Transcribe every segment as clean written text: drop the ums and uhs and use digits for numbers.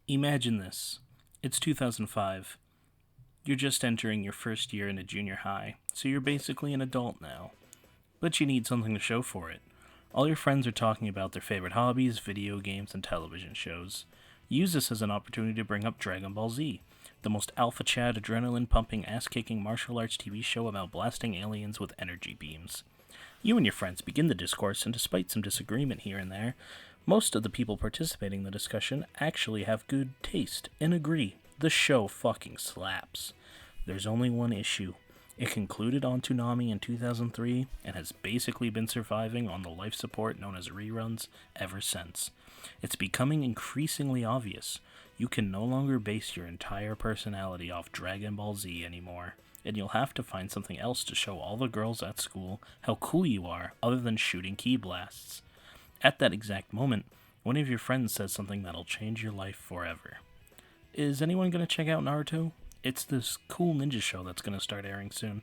Imagine this. It's 2005. You're just entering your first year in a junior high, so you're basically an adult now. But you need something to show for it. All your friends are talking about their favorite hobbies, video games, and television shows. Use this as an opportunity to bring up Dragon Ball Z, the most alpha Chad, adrenaline pumping, ass kicking martial arts TV show about blasting aliens with energy beams. You and your friends begin the discourse, and despite some disagreement here and there, most of the people participating in the discussion actually have good taste and agree the show fucking slaps. There's only one issue. It concluded on Toonami in 2003 and has basically been surviving on the life support known as reruns ever since. It's becoming increasingly obvious. You can no longer base your entire personality off Dragon Ball Z anymore, and you'll have to find something else to show all the girls at school how cool you are other than shooting ki blasts. At that exact moment, one of your friends says something that'll change your life forever. Is anyone going to check out Naruto? It's this cool ninja show that's going to start airing soon.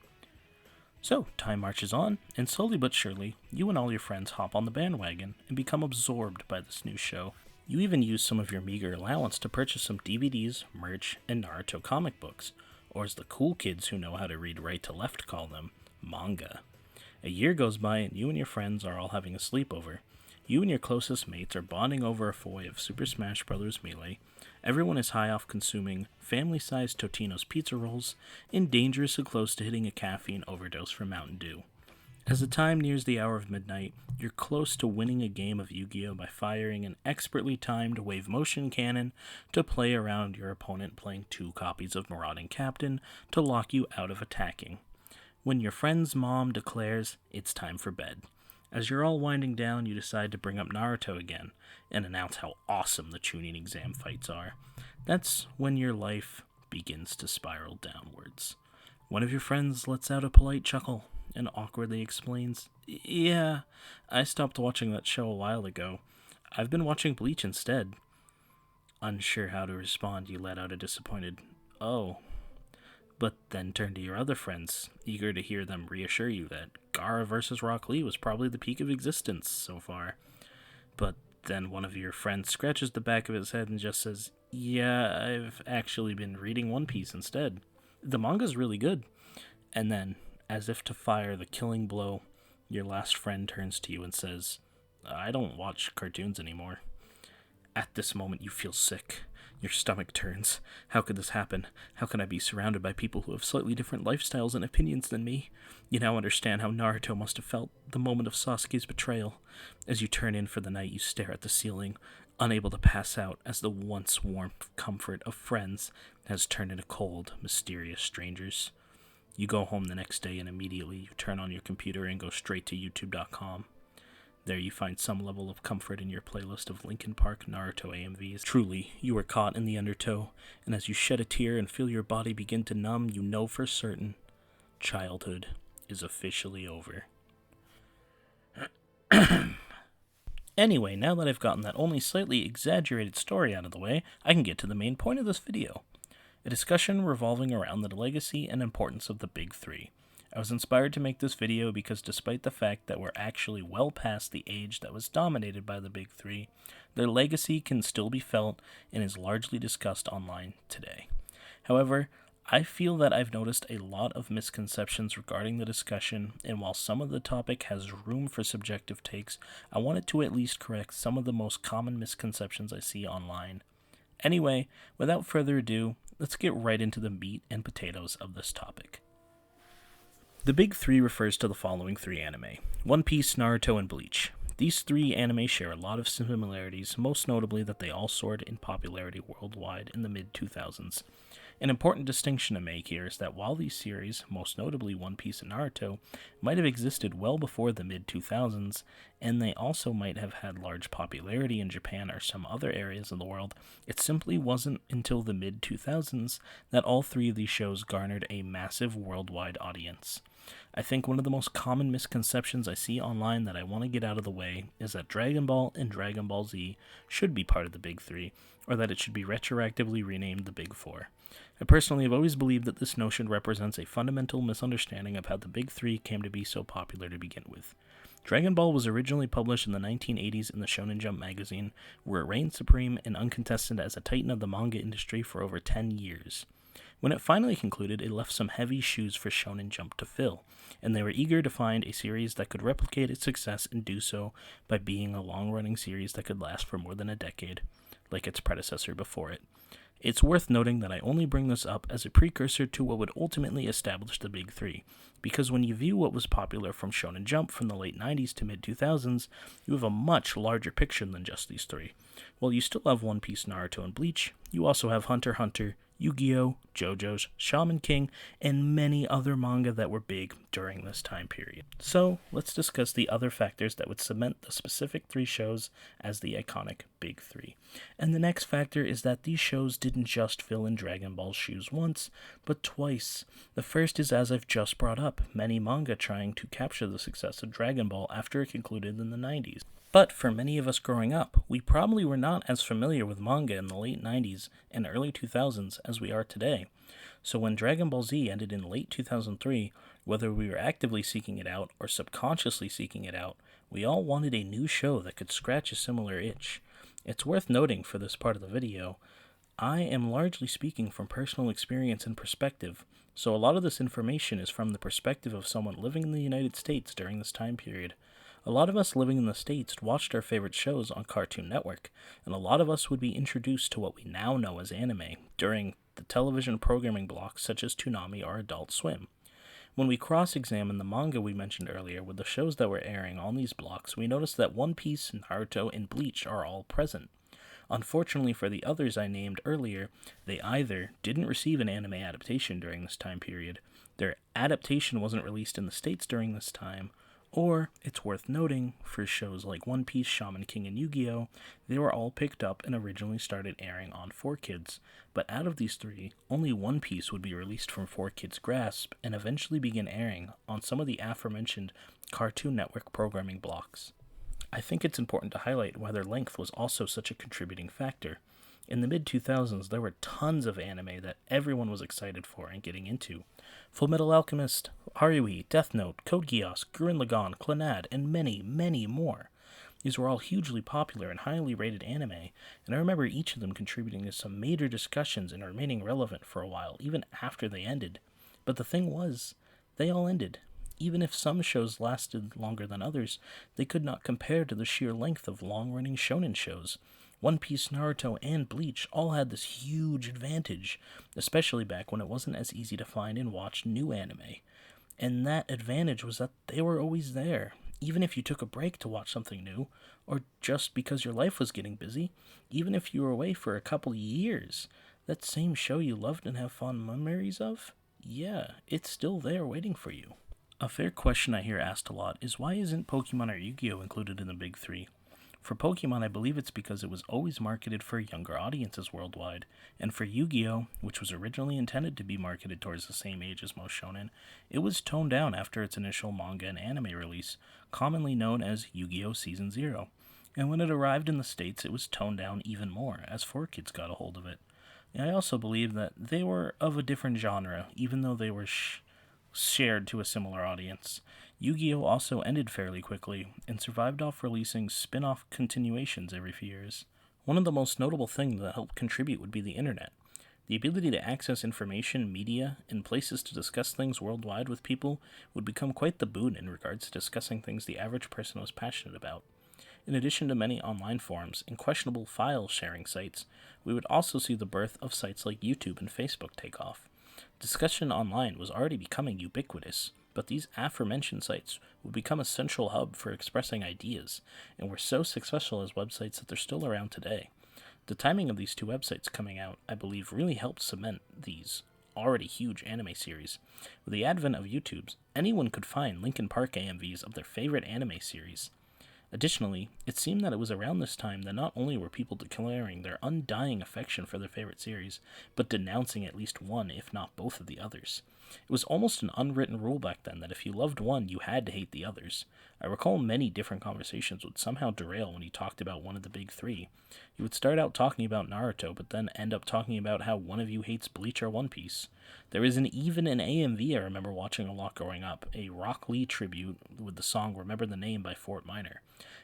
So, time marches on, and slowly but surely, you and all your friends hop on the bandwagon and become absorbed by this new show. You even use some of your meager allowance to purchase some DVDs, merch, and Naruto comic books, or as the cool kids who know how to read right to left call them, manga. A year goes by and you and your friends are all having a sleepover. You and your closest mates are bonding over a foy of Super Smash Bros. Melee. Everyone is high off consuming family-sized Totino's pizza rolls and dangerously close to hitting a caffeine overdose from Mountain Dew. As the time nears the hour of midnight, you're close to winning a game of Yu-Gi-Oh! By firing an expertly timed wave motion cannon to play around your opponent playing 2 copies of Marauding Captain to lock you out of attacking. When your friend's mom declares it's time for bed. As you're all winding down, you decide to bring up Naruto again and announce how awesome the Chunin exam fights are. That's when your life begins to spiral downwards. One of your friends lets out a polite chuckle and awkwardly explains, "Yeah, I stopped watching that show a while ago. I've been watching Bleach instead." Unsure how to respond, you let out a disappointed, "Oh." But then turn to your other friends, eager to hear them reassure you that Gaara vs. Rock Lee was probably the peak of existence so far. But then one of your friends scratches the back of his head and just says, "Yeah, I've actually been reading One Piece instead. The manga's really good." And then, as if to fire the killing blow, your last friend turns to you and says, "I don't watch cartoons anymore." At this moment, you feel sick. Your stomach turns. How could this happen? How can I be surrounded by people who have slightly different lifestyles and opinions than me? You now understand how Naruto must have felt the moment of Sasuke's betrayal. As you turn in for the night, you stare at the ceiling, unable to pass out as the once warm comfort of friends has turned into cold, mysterious strangers. You go home the next day and immediately you turn on your computer and go straight to youtube.com. There you find some level of comfort in your playlist of Linkin Park Naruto AMVs. Truly, you are caught in the undertow, and as you shed a tear and feel your body begin to numb, you know for certain, childhood is officially over. Anyway, now that I've gotten that only slightly exaggerated story out of the way, I can get to the main point of this video. A discussion revolving around the legacy and importance of the Big Three. I was inspired to make this video because despite the fact that we're actually well past the age that was dominated by the Big Three, their legacy can still be felt and is largely discussed online today. However, I feel that I've noticed a lot of misconceptions regarding the discussion, and while some of the topic has room for subjective takes, I wanted to at least correct some of the most common misconceptions I see online. Anyway, without further ado, let's get right into the meat and potatoes of this topic. The Big Three refers to the following 3 anime: One Piece, Naruto, and Bleach. These 3 anime share a lot of similarities, most notably that they all soared in popularity worldwide in the mid-2000s. An important distinction to make here is that while these series, most notably One Piece and Naruto, might have existed well before the mid-2000s, and they also might have had large popularity in Japan or some other areas of the world, it simply wasn't until the mid-2000s that all 3 of these shows garnered a massive worldwide audience. I think one of the most common misconceptions I see online that I want to get out of the way is that Dragon Ball and Dragon Ball Z should be part of the Big Three, or that it should be retroactively renamed the Big Four. I personally have always believed that this notion represents a fundamental misunderstanding of how the Big Three came to be so popular to begin with. Dragon Ball was originally published in the 1980s in the Shonen Jump magazine, where it reigned supreme and uncontested as a titan of the manga industry for over 10 years. When it finally concluded, it left some heavy shoes for Shonen Jump to fill, and they were eager to find a series that could replicate its success and do so by being a long-running series that could last for more than a decade, like its predecessor before it. It's worth noting that I only bring this up as a precursor to what would ultimately establish the Big Three, because when you view what was popular from Shonen Jump from the late 90s to mid-2000s, you have a much larger picture than just these three. While you still have One Piece, Naruto, and Bleach, you also have Hunter x Hunter, Yu-Gi-Oh!, JoJo's, Shaman King, and many other manga that were big during this time period. So, let's discuss the other factors that would cement the specific three shows as the iconic Big Three. And the next factor is that these shows didn't just fill in Dragon Ball's shoes once, but twice. The first is, as I've just brought up, many manga trying to capture the success of Dragon Ball after it concluded in the 90s. But for many of us growing up, we probably were not as familiar with manga in the late 90s and early 2000s as we are today. So when Dragon Ball Z ended in late 2003, whether we were actively seeking it out or subconsciously seeking it out, we all wanted a new show that could scratch a similar itch. It's worth noting for this part of the video, I am largely speaking from personal experience and perspective, so a lot of this information is from the perspective of someone living in the United States during this time period. A lot of us living in the States watched our favorite shows on Cartoon Network, and a lot of us would be introduced to what we now know as anime during the television programming blocks such as Toonami or Adult Swim. When we cross-examine the manga we mentioned earlier with the shows that were airing on these blocks, we notice that One Piece, Naruto, and Bleach are all present. Unfortunately for the others I named earlier, they either didn't receive an anime adaptation during this time period, their adaptation wasn't released in the States during this time, or, it's worth noting, for shows like One Piece, Shaman King, and Yu-Gi-Oh!, they were all picked up and originally started airing on 4Kids, but out of these three, only One Piece would be released from 4Kids' grasp and eventually begin airing on some of the aforementioned Cartoon Network programming blocks. I think it's important to highlight why their length was also such a contributing factor. In the mid-2000s, there were tons of anime that everyone was excited for and getting into. Fullmetal Alchemist, Harui, Death Note, Code Geass, Gurren Lagann, Clannad, and many, many more. These were all hugely popular and highly rated anime, and I remember each of them contributing to some major discussions and remaining relevant for a while, even after they ended. But the thing was, they all ended. Even if some shows lasted longer than others, they could not compare to the sheer length of long-running shonen shows. One Piece, Naruto, and Bleach all had this huge advantage, especially back when it wasn't as easy to find and watch new anime. And that advantage was that they were always there, even if you took a break to watch something new, or just because your life was getting busy, even if you were away for a couple years. That same show you loved and have fond memories of? Yeah, it's still there waiting for you. A fair question I hear asked a lot is why isn't Pokemon or Yu-Gi-Oh! Included in the Big Three? For Pokemon, I believe it's because it was always marketed for younger audiences worldwide, and for Yu-Gi-Oh!, which was originally intended to be marketed towards the same age as most shonen, it was toned down after its initial manga and anime release, commonly known as Yu-Gi-Oh! Season 0, and when it arrived in the States it was toned down even more, as 4Kids got a hold of it. And I also believe that they were of a different genre, even though they were shared to a similar audience. Yu-Gi-Oh! Also ended fairly quickly, and survived off releasing spin-off continuations every few years. One of the most notable things that helped contribute would be the internet. The ability to access information, media, and places to discuss things worldwide with people would become quite the boon in regards to discussing things the average person was passionate about. In addition to many online forums and questionable file-sharing sites, we would also see the birth of sites like YouTube and Facebook take off. Discussion online was already becoming ubiquitous, but these aforementioned sites would become a central hub for expressing ideas, and were so successful as websites that they're still around today. The timing of these two websites coming out, I believe, really helped cement these already huge anime series. With the advent of YouTubes, anyone could find Linkin Park AMVs of their favorite anime series. Additionally, it seemed that it was around this time that not only were people declaring their undying affection for their favorite series, but denouncing at least one, if not both of the others. It was almost an unwritten rule back then that if you loved one, you had to hate the others. I recall many different conversations would somehow derail when he talked about one of the big three. You would start out talking about Naruto, but then end up talking about how one of you hates Bleach or One Piece. There is even an AMV I remember watching a lot growing up, a Rock Lee tribute with the song Remember the Name by Fort Minor.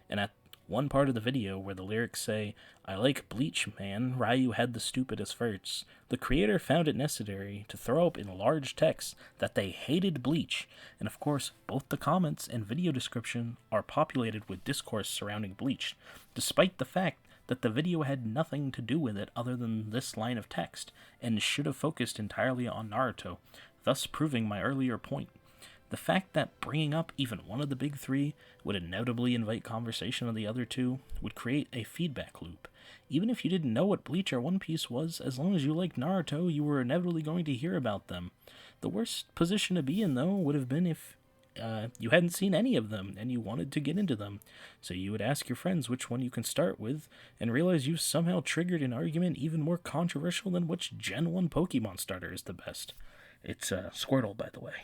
And at one part of the video where the lyrics say, "I like Bleach, man, Ryu had the stupidest verse," the creator found it necessary to throw up in large text that they hated Bleach, and of course, both the comments and video description are populated with discourse surrounding Bleach, despite the fact that the video had nothing to do with it other than this line of text, and should have focused entirely on Naruto, thus proving my earlier point. The fact that bringing up even one of the big three would inevitably invite conversation of the other two would create a feedback loop. Even if you didn't know what Bleach or One Piece was, as long as you liked Naruto, you were inevitably going to hear about them. The worst position to be in, though, would have been if you hadn't seen any of them and you wanted to get into them. So you would ask your friends which one you can start with and realize you've somehow triggered an argument even more controversial than which Gen 1 Pokemon starter is the best. It's Squirtle, by the way.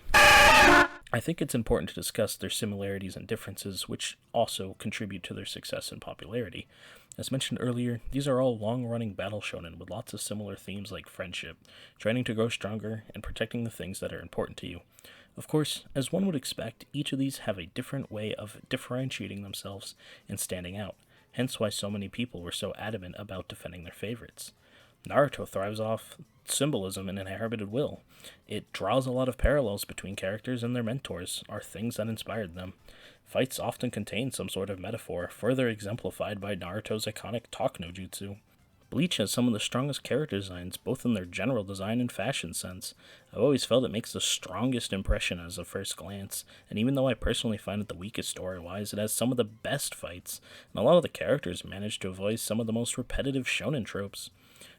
I think it's important to discuss their similarities and differences, which also contribute to their success and popularity. As mentioned earlier, these are all long-running battle shonen with lots of similar themes like friendship, training to grow stronger, and protecting the things that are important to you. Of course, as one would expect, each of these have a different way of differentiating themselves and standing out, hence why so many people were so adamant about defending their favorites. Naruto thrives off symbolism and inherited will. It draws a lot of parallels between characters and their mentors, or things that inspired them. Fights often contain some sort of metaphor, further exemplified by Naruto's iconic Talk no Jutsu. Bleach has some of the strongest character designs, both in their general design and fashion sense. I've always felt it makes the strongest impression as a first glance, and even though I personally find it the weakest story-wise, it has some of the best fights, and a lot of the characters manage to avoid some of the most repetitive shonen tropes.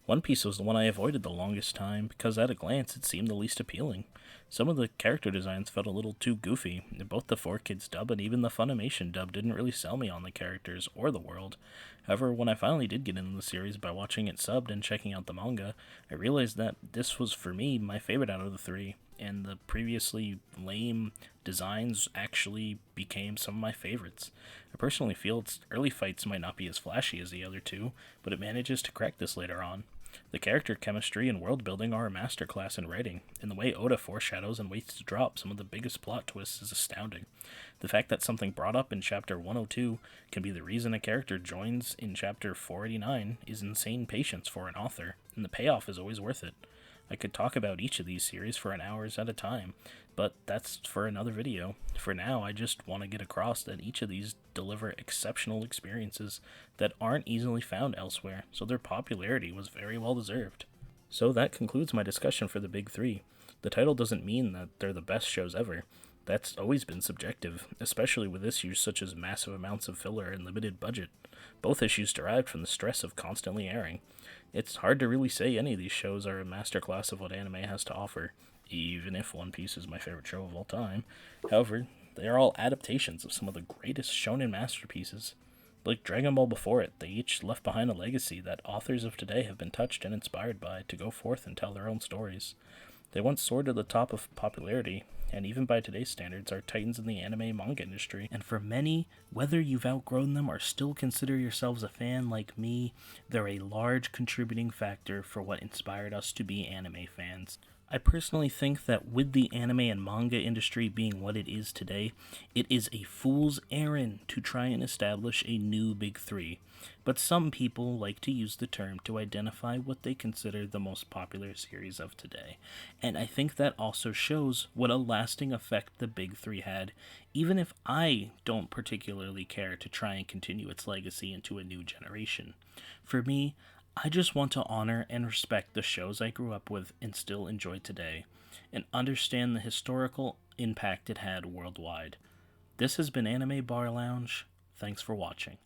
One Piece was the one I avoided the longest time, because at a glance it seemed the least appealing. Some of the character designs felt a little too goofy. Both the 4Kids dub and even the Funimation dub didn't really sell me on the characters or the world. However, when I finally did get into the series by watching it subbed and checking out the manga, I realized that this was, for me, my favorite out of the three, and the previously lame designs actually became some of my favorites. I personally feel its early fights might not be as flashy as the other two, but it manages to correct this later on. The character chemistry and world building are a masterclass in writing, and the way Oda foreshadows and waits to drop some of the biggest plot twists is astounding. The fact that something brought up in chapter 102 can be the reason a character joins in chapter 489 is insane patience for an author, and the payoff is always worth it. I could talk about each of these series for an hours at a time, but that's for another video. For now, I just want to get across that each of these deliver exceptional experiences that aren't easily found elsewhere, so their popularity was very well deserved. So that concludes my discussion for the big three. The title doesn't mean that they're the best shows ever. That's always been subjective, especially with issues such as massive amounts of filler and limited budget. Both issues derived from the stress of constantly airing. It's hard to really say any of these shows are a masterclass of what anime has to offer, even if One Piece is my favorite show of all time. However, they are all adaptations of some of the greatest shonen masterpieces. Like Dragon Ball before it, they each left behind a legacy that authors of today have been touched and inspired by to go forth and tell their own stories. They once soared to the top of popularity, and even by today's standards are titans in the anime manga industry. And for many, whether you've outgrown them or still consider yourselves a fan like me, they're a large contributing factor for what inspired us to be anime fans. I personally think that with the anime and manga industry being what it is today, it is a fool's errand to try and establish a new big three. But some people like to use the term to identify what they consider the most popular series of today. And I think that also shows what a lasting effect the big three had, even if I don't particularly care to try and continue its legacy into a new generation. For me, I just want to honor and respect the shows I grew up with and still enjoy today, and understand the historical impact it had worldwide. This has been Anime Bar Lounge. Thanks for watching.